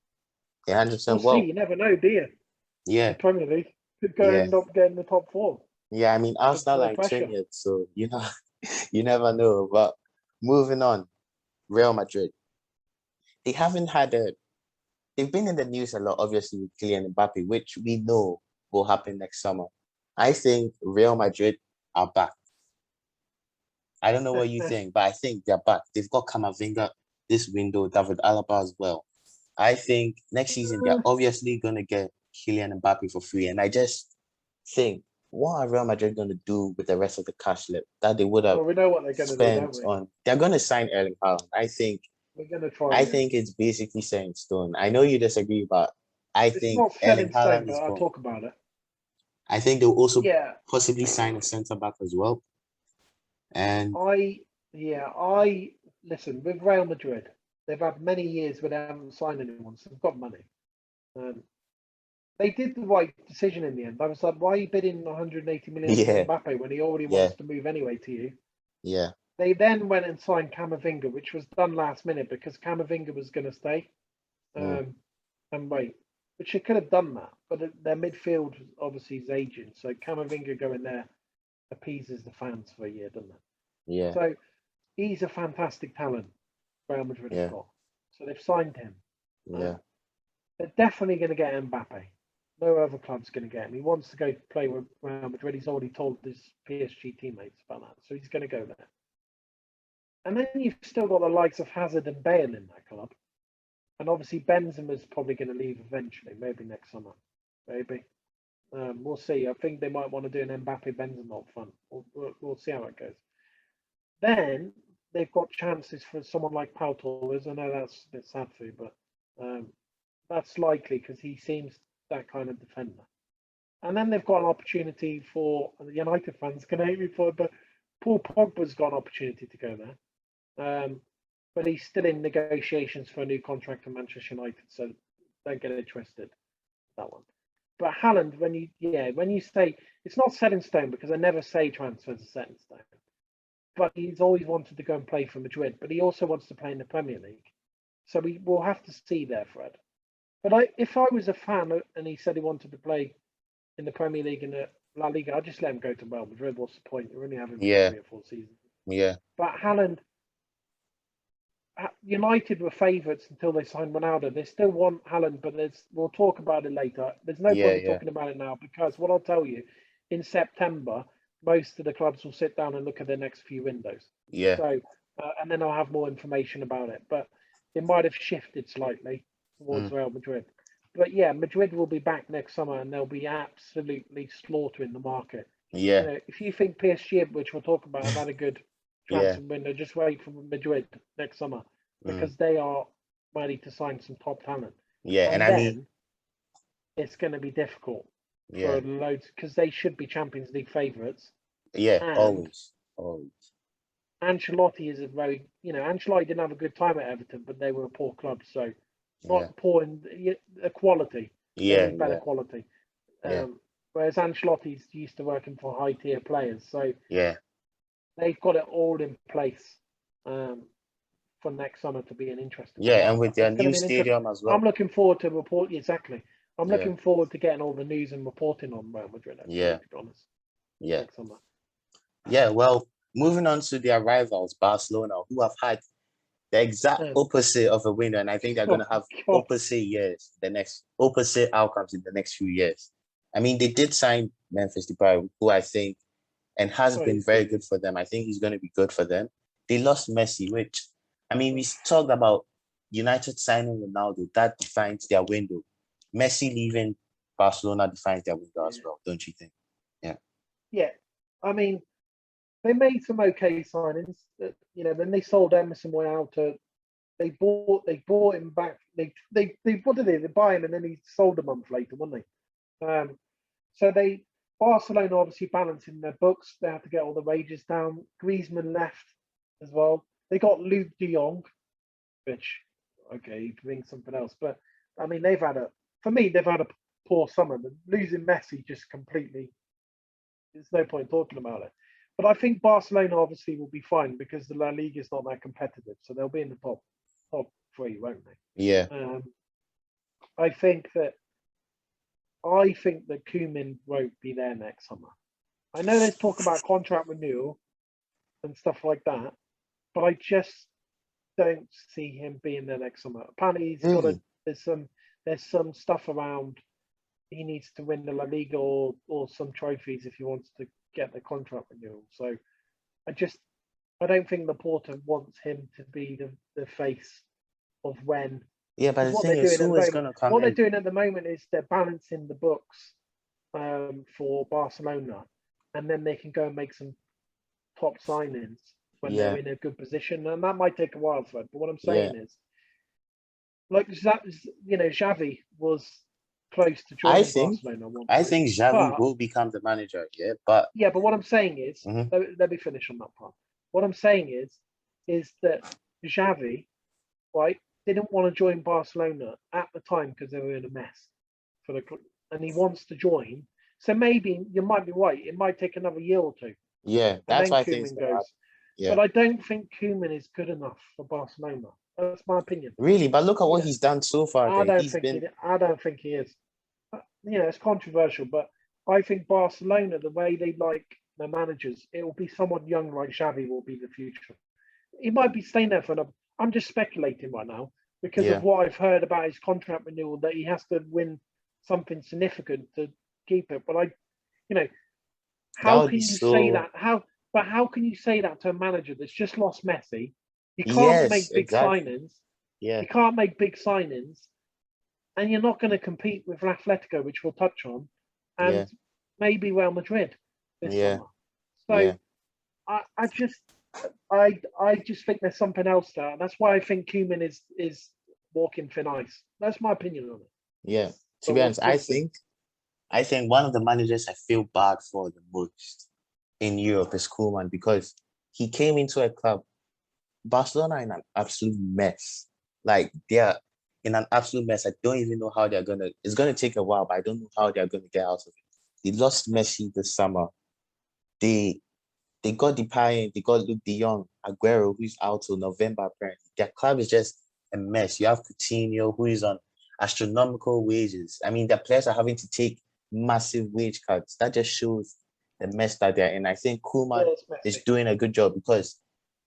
A: yeah,
B: We'll
A: 100%.
B: see.
A: Well,
B: You never know, do you? The
A: yeah,
B: Premier League could go
A: yeah,
B: end up getting the top 4
A: yeah. I mean,
B: with
A: Arsenal
B: no
A: are in
B: pressure.
A: 20th, so you never know. But moving on, Real Madrid. They haven't had a. They've been in the news a lot, obviously, with Kylian Mbappe, which we know will happen next summer. I think Real Madrid are back. I don't know what you think, but I think they're back. They've got Camavinga this window, David Alaba as well. I think next season they're obviously gonna get Kylian Mbappe for free, and I just think what are Real Madrid going to do with the rest of the cash that they would have
B: Well, we know what they're going to do, don't
A: spent
B: we?
A: on? They're going to sign Erling Haaland.
B: We're going to try.
A: I
B: Yeah.
A: think it's basically set in stone. I know you disagree, but I
B: It's
A: think
B: not set
A: Erling
B: in stone,
A: Haaland
B: but
A: is
B: I'll
A: gone.
B: talk about it.
A: I think they'll also
B: Yeah,
A: possibly sign a centre back as well. And
B: I listen with Real Madrid. They've had many years where they haven't signed anyone, so they've got money. Um, they did the right decision in the end. I was like, why are you bidding 180 million for
A: yeah,
B: Mbappe when he already
A: yeah,
B: wants to move anyway to you?
A: yeah,
B: They then went and signed Camavinga, which was done last minute because Camavinga was going to stay
A: mm,
B: and wait, which they could have done that, but their midfield obviously is aging, so Camavinga going there appeases the fans for a year, doesn't it?
A: yeah,
B: So he's a fantastic talent Real Madrid have
A: yeah,
B: got. So they've signed him.
A: yeah,
B: They're definitely going to get Mbappe. No other club's going to get him. He wants to go play with Real Madrid. He's already told his PSG teammates about that, so he's going to go there. And then you've still got the likes of Hazard and Bale in that club. And obviously Benzema's probably going to leave eventually, maybe next summer. Maybe. We'll see. I think they might want to do an Mbappe Benzema up front. We'll see how it goes. Then they've got chances for someone like Pau Torres. I know that's a bit sad for you, but that's likely because he seems that kind of defender. And then they've got an opportunity for the United fans can hate me for it, but Paul Pogba's got an opportunity to go there. But he's still in negotiations for a new contract for Manchester United, so don't get it twisted. That one. But Haaland, when you say it's not set in stone because I never say transfers are set in stone. But he's always wanted to go and play for Madrid, but he also wants to play in the Premier League. So we will have to see there, Fred. But if I was a fan and he said he wanted to play in the Premier League and the La Liga, I'd just let him go to Real Madrid. What's the point? You're only having for
A: yeah,
B: 3 or 4 seasons.
A: yeah,
B: But Haaland, United were favourites until they signed Ronaldo. They still want Haaland, but we'll talk about it later. There's no
A: yeah,
B: point in
A: yeah,
B: talking about it now because what I'll tell you, in September, most of the clubs will sit down and look at their next few windows.
A: yeah,
B: So, and then I'll have more information about it. But it might have shifted slightly towards
A: mm,
B: Real Madrid. But yeah, Madrid will be back next summer and they'll be absolutely slaughtering the market.
A: yeah,
B: If you think PSG, which we'll talk about, have had a good
A: yeah,
B: transfer window, just wait for Madrid next summer
A: mm,
B: because they are ready to sign some top talent.
A: yeah. And
B: And
A: I mean,
B: then it's going to be difficult
A: yeah,
B: for loads because they should be Champions League favourites.
A: yeah,
B: And
A: always, always,
B: Ancelotti is Ancelotti didn't have a good time at Everton, but they were a poor club. So
A: yeah,
B: not poor in quality. They were
A: yeah,
B: in better
A: yeah,
B: quality.
A: yeah,
B: Whereas Ancelotti's used to working for high tier players. So
A: yeah,
B: they've got it all in place for next summer to be an interesting one.
A: yeah. And with their
B: It's going to
A: new
B: be an interest.
A: stadium as
B: I'm
A: well.
B: looking forward to report exactly. I'm
A: Yeah,
B: looking forward to getting all the news and reporting on Real Madrid. Actually,
A: yeah,
B: to be honest,
A: yeah,
B: next summer.
A: yeah. Well, moving on to their rivals, Barcelona, who have had the exact
B: Um,
A: opposite of a winner, and I think they're going
B: oh
A: to have
B: God,
A: opposite outcomes in the next few years. I mean, they did sign Memphis Depay, who I think and has
B: oh,
A: been
B: he's
A: very
B: good.
A: good for them. I think he's going to be good for them. They lost Messi, which I mean, we talked about United signing Ronaldo. That defines their window. Messi leaving Barcelona defines their window as
B: Yeah,
A: well, don't you think? Yeah.
B: yeah. I mean, they made some okay signings. Then they sold Emerson Royale to. They bought him back. They what did they? They buy him and then he sold a month later, wasn't they? So Barcelona obviously balancing their books. They had to get all the wages down. Griezmann left as well. They got Luke De Jong, which okay, you can think something else. But I mean, they've had a poor summer. Losing Messi just completely. There's no point talking about it. But I think Barcelona obviously will be fine because the La Liga is not that competitive, so they'll be in the top 3, won't
A: Yeah.
B: they? I think that Koeman won't be there next summer. I know there's talk about contract renewal and stuff like that, but I just don't see him being there next summer. Apparently,
A: Really?
B: there's some stuff around. He needs to win the La Liga or some trophies if he wants to get the contract renewal. So I don't think Laporta wants him to be the face of when
A: Yeah, but
B: because
A: the thing is, who is gonna come
B: what they're
A: in?
B: doing at the moment is they're balancing the books for Barcelona, and then they can go and make some top signings when they're
A: Yeah,
B: in a good position, and that might take a while, Fred. But what I'm
A: yeah.
B: saying is, like Xavi was close to
A: I
B: joining
A: think
B: Barcelona at one
A: I
B: point,
A: think Xavi
B: but
A: will become the manager. Yeah, but
B: yeah, but what I'm saying is,
A: mhm,
B: let me finish on that part. What I'm saying is that Xavi, right, didn't want to join Barcelona at the time because they were in a mess for the club, and he wants to join. So maybe you might be right. It might take another year or two,
A: yeah,
B: and
A: that's
B: then
A: what I think is
B: Koeman
A: gonna happen.
B: goes.
A: Yeah,
B: But I don't think Koeman is good enough for Barcelona. That's my opinion.
A: really. But look at
B: You
A: what
B: know,
A: he's done so far. There, he's been.
B: I don't think he is. It's controversial, but I think Barcelona, the way they like their managers, it will be someone young like Xavi will be the future. He might be staying there for another. I'm just speculating right now because of
A: Yeah,
B: what I've heard about his contract renewal that he has to win something significant to keep it. But you know,
A: that
B: how
A: would be
B: can you say
A: so.
B: that? How can you say that to a manager that's just lost Messi? You can't
A: Yes,
B: make big
A: exactly.
B: signings.
A: Yeah,
B: You can't make big signings, and you're not going to compete with Atletico, which we'll touch on, and
A: yeah,
B: maybe Real Madrid this
A: yeah,
B: summer. So
A: yeah,
B: I just I just think there's something else there, and that's why I think Koeman is walking thin ice. That's my opinion on it.
A: yeah. To
B: But
A: be honest,
B: we'll see.
A: I think one of the managers I feel bad for the most in Europe is Koeman because he came into a club. Barcelona are in an absolute mess. Like they're in an absolute mess. I don't even know how they're gonna. It's gonna take a while, but I don't know how they're gonna get out of it. They lost Messi this summer. They they got Depay, they got Luke De Jong, Aguero, who's out till November apparently. Their club is just a mess. You have Coutinho, who is on astronomical wages. I mean, the players are having to take massive wage cuts. That just shows the mess that they're in. I think
B: Yeah,
A: Koeman
B: it's
A: is
B: messy.
A: doing a good job because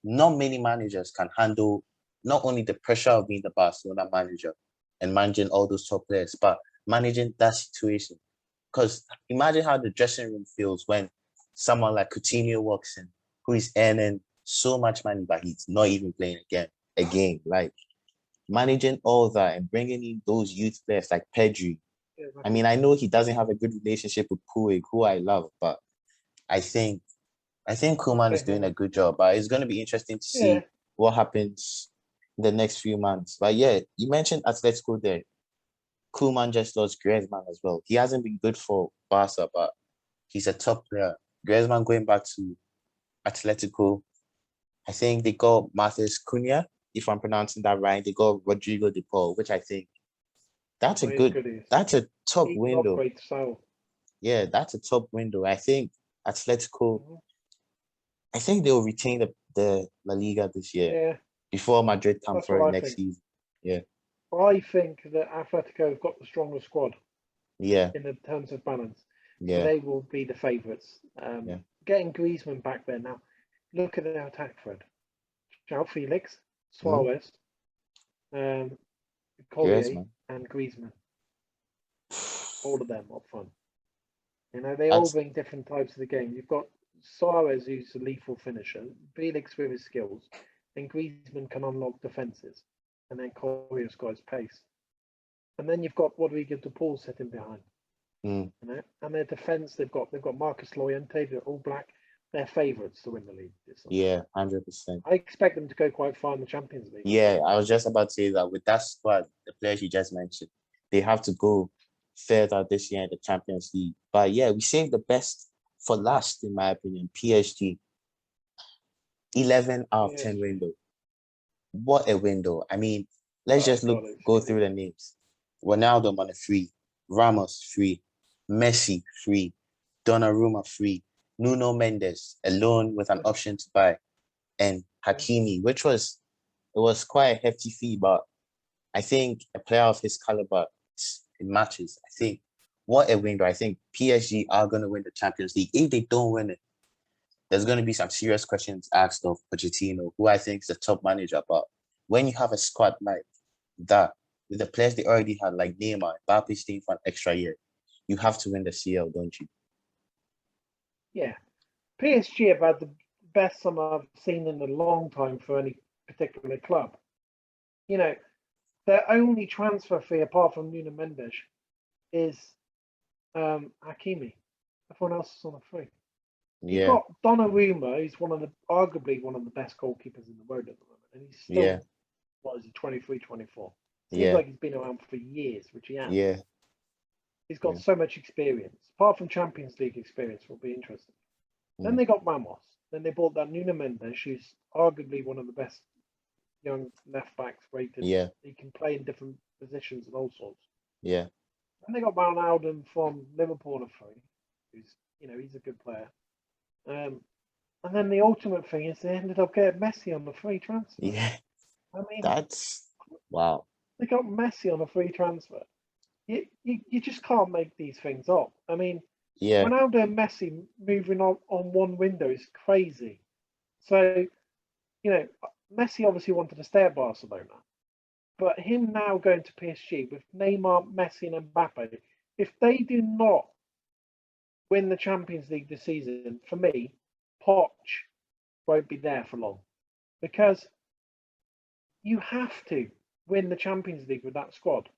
A: not many managers can handle not only the pressure of being the Barcelona manager and managing all those top players, but managing that situation. Because imagine how the dressing room feels when someone like Coutinho walks in, who is earning so much money, but he's not even playing again. Like managing all that and bringing in those youth players like Pedri.
B: Yeah,
A: I
B: exactly.
A: mean, I know he doesn't have a good relationship with Puig, who I love, but I think I think Koeman is
B: Okay,
A: doing a
B: Hillman.
A: good job. But it's going to be interesting to
B: Yeah,
A: see what happens in the next few months. But yeah, you mentioned Atletico there. Koeman just lost Griezmann as well. He hasn't been good for Barca, but he's a top player. Griezmann going back to Atletico. I think they got Matheus Cunha, if I'm pronouncing that right. They got Rodrigo De Paul, which I think that's a
B: well, he's
A: good,
B: good. He is.
A: that's a top
B: He can
A: window.
B: operate so.
A: Yeah, that's a top window. I think Atletico,
B: Mhm.
A: I think they'll retain the La Liga this year
B: Yeah,
A: before Madrid come
B: that's
A: for it
B: what I
A: next
B: think.
A: season. Yeah,
B: I think that Atletico have got the stronger squad
A: yeah,
B: in the terms of balance, so
A: yeah,
B: they will be the favourites.
A: yeah.
B: Getting Griezmann back there now. Look at their attack, Fred. João Felix,
A: Hmm?
B: Suarez, um, Collier,
A: Griezmann.
B: and Griezmann. All of them up front. They all
A: That's
B: bring different types of the game. You've got Suarez, who's a lethal finisher, Felix with his skills, and Griezmann can unlock defences, and then Collier's got his pace. And then you've got Rodrigo de Paul sitting behind.
A: mm,
B: And their defence, they've got Marcus Llorente, they're all black. They're favourites to win the league this summer.
A: yeah, 100%.
B: I expect them to go quite far in the Champions League.
A: Yeah, I was just about to say that with that squad, the players you just mentioned, they have to go further this year in the Champions League. But yeah, we saved the best for last, in my opinion. PSG, 11 out of 10
B: PSG.
A: window. What a window. I mean, let's
B: Oh
A: just
B: God, it's
A: go through the
B: ridiculous.
A: names. Ronaldo on a free, Ramos free, Messi free, Donnarumma free, Nuno Mendes alone with an option to buy, and
B: Yeah.
A: Hakimi, which was it was quite a hefty fee, but I think a player of his caliber, it matches. I think what a window. I think PSG are going to win the Champions League. If they don't win it, there's going to be some serious questions asked of Pochettino, who I think is the top manager. But when you have a squad like that, with the players they already had, like Neymar, Mbappe staying for an extra year, you have to win the CL, don't you?
B: Yeah. PSG have had the best summer I've seen in a long time for any particular club. You know, their only transfer fee apart from Nuno Mendes is Hakimi. Everyone else is on a free. You've
A: Yeah.
B: got Donnarumma, who's arguably one of the best goalkeepers in the world at the moment, and he's
A: Yeah.
B: still, what is he, 23, 24. Seems
A: Yeah.
B: like he's been around for years, which he has.
A: Yeah.
B: He's got
A: Yeah.
B: so much experience. Apart from Champions League experience, will be interesting. Then
A: Mm.
B: they got Ramos. Then they bought that Nuno Mendes, who's arguably one of the best young left backs rated.
A: Yeah.
B: He can play in different positions and all sorts.
A: Yeah.
B: And they got Ronaldo from Liverpool on a free, who's he's a good player. And then the ultimate thing is they ended up getting Messi on the free transfer.
A: Yeah.
B: I mean,
A: That's wow.
B: they got Messi on a free transfer. You just can't make these things up. I mean,
A: Yeah.
B: Ronaldo and Messi moving on one window is crazy. So, Messi obviously wanted to stay at Barcelona, but him now going to PSG with Neymar, Messi, and Mbappe, if they do not win the Champions League this season, for me, Poch won't be there for long because you have to win the Champions League with that squad.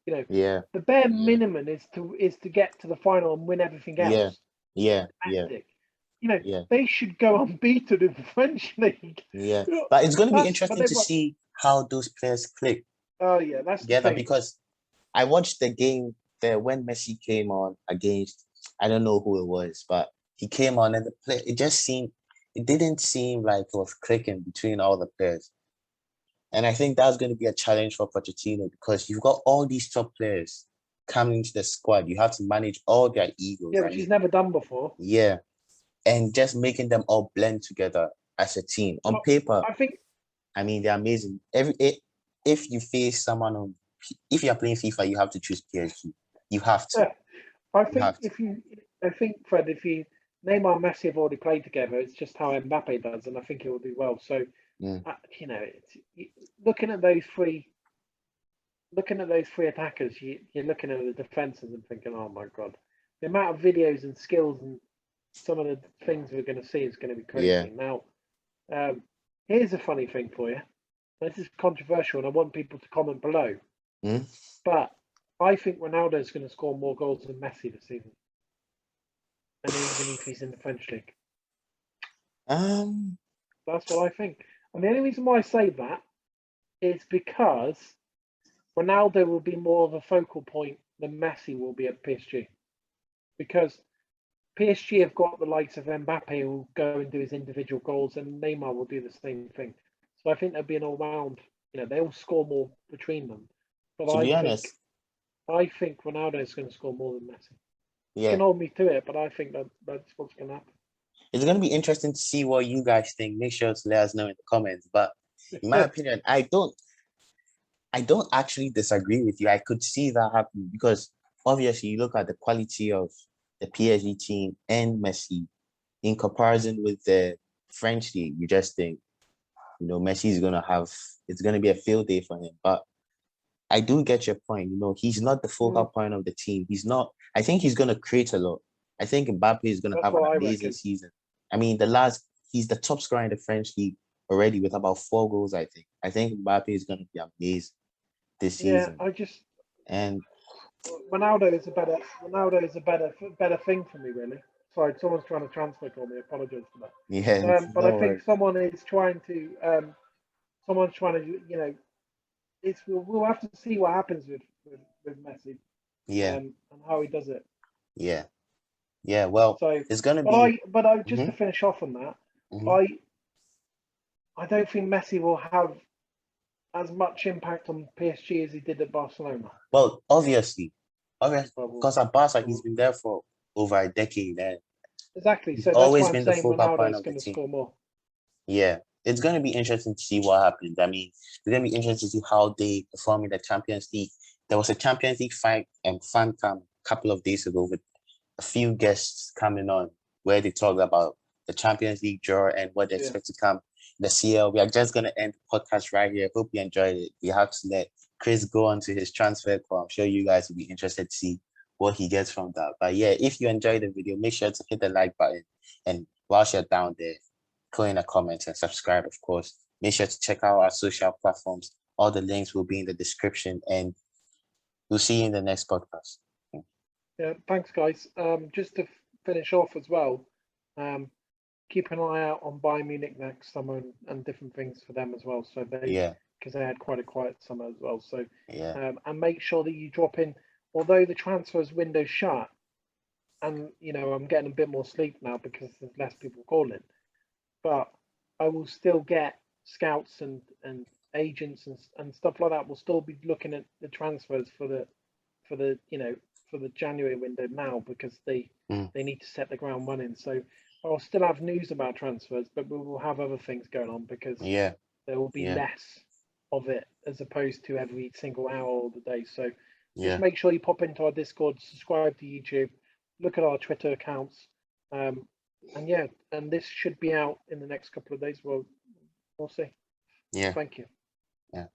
A: Yeah.
B: The bare
A: Yeah.
B: minimum is to get to the final and win everything
A: Yeah.
B: else.
A: Yeah. Yeah. Yeah.
B: They should go unbeaten in the French league.
A: Yeah. But it's going to be
B: But
A: interesting
B: they
A: to see how those players click
B: Oh yeah, that's the
A: together
B: thing.
A: because I watched the game there when Messi came on against, I don't know who it was, but he came on and the play, it didn't seem like it was clicking between all the players. And I think that's going to be a challenge for Pochettino because you've got all these top players coming into the squad. You have to manage all their egos.
B: Yeah, which he's never done before.
A: Yeah. And just making them all blend together as a team. On
B: Well,
A: paper,
B: I think
A: they're amazing. If you face someone if you're playing FIFA, you have to choose PSG. You have to.
B: I
A: You
B: think
A: have to.
B: Fred, if you Neymar and Messi have already played together, it's just how Mbappe does, and I think he will do well. So, looking at those three attackers, you're looking at the defenses and thinking, oh my god, the amount of videos and skills and some of the things we're going to see is going to be crazy.
A: Yeah.
B: Now, here's a funny thing for you. This is controversial, and I want people to comment below.
A: Mm?
B: But I think Ronaldo is going to score more goals than Messi this season, and even if he's in the French league. That's what I think. And the only reason why I say that is because Ronaldo will be more of a focal point than Messi will be at PSG. Because PSG have got the likes of Mbappe who will go and do his individual goals, and Neymar will do the same thing. So I think there'll be an all-round. They'll score more between them. But
A: To be honest,
B: I think Ronaldo is going to score more than Messi. You
A: yeah,
B: can hold me to it, but I think that's what's going to happen.
A: it's going to be interesting to see what you guys think. Make sure to let us know in the comments. But in my opinion, I don't actually disagree with you. I could see that happening because obviously you look at the quality of the PSG team and Messi in comparison with the French league. You just think, Messi is it's going to be a field day for him. But I do get your point. He's not the focal point of the team. I think he's going to create a lot. I think Mbappe is going to have an amazing season. I mean, he's the top scorer in the French league already with about 4 goals, I think. I think Mbappe is going to be amazing this season. And
B: Ronaldo is a better thing for me, really. Sorry, someone's trying to transfer call me. I apologize for that.
A: Yeah,
B: but I think someone's trying to, we'll have to see what happens with Messi.
A: Yeah.
B: And how he does it.
A: Yeah. Yeah. Well,
B: so
A: it's gonna be.
B: But just to finish off on that, I don't think Messi will have as much impact on PSG as he did at Barcelona.
A: Well, obviously, because at Barca he's been there for over a decade, and
B: exactly.
A: He's
B: So
A: always
B: that's why
A: been
B: I'm
A: the
B: saying
A: focal
B: Ronaldo
A: point
B: is
A: of the
B: going to
A: team.
B: score more.
A: Yeah, it's going to be interesting to see what happens. I mean, it's going to be interesting to see how they perform in the Champions League. There was a Champions League fan cam a couple of days ago with a few guests coming on where they talked about the Champions League draw and what they expect to come this year. We are just going to end the podcast right here. Hope you enjoyed it. We have to let Chris go on to his transfer call. I'm sure you guys will be interested to see what he gets from that. But yeah, if you enjoyed the video, make sure to hit the like button. And whilst you're down there, put in a comment and subscribe, of course. Make sure to check out our social platforms. All the links will be in the description. And we'll see you in the next podcast.
B: Yeah, thanks, guys. Just to finish off as well, keep an eye out on Bayern Munich next summer and different things for them as well. So
A: Yeah,
B: because they had quite a quiet summer as well. So,
A: yeah,
B: and make sure that you drop in, although the transfers window shut, and I'm getting a bit more sleep now because there's less people calling, but I will still get scouts and agents and stuff like that. Will still be looking at the transfers for the for the January window now because
A: mm,
B: they need to set the ground running. So I'll still have news about transfers, but we will have other things going on because
A: yeah,
B: there will be
A: yeah,
B: less of it as opposed to every single hour all the day. So just
A: yeah,
B: make sure you pop into our Discord, subscribe to YouTube, look at our Twitter accounts, um, and yeah, and this should be out in the next couple of days. We'll see.
A: yeah,
B: Thank you.
A: yeah.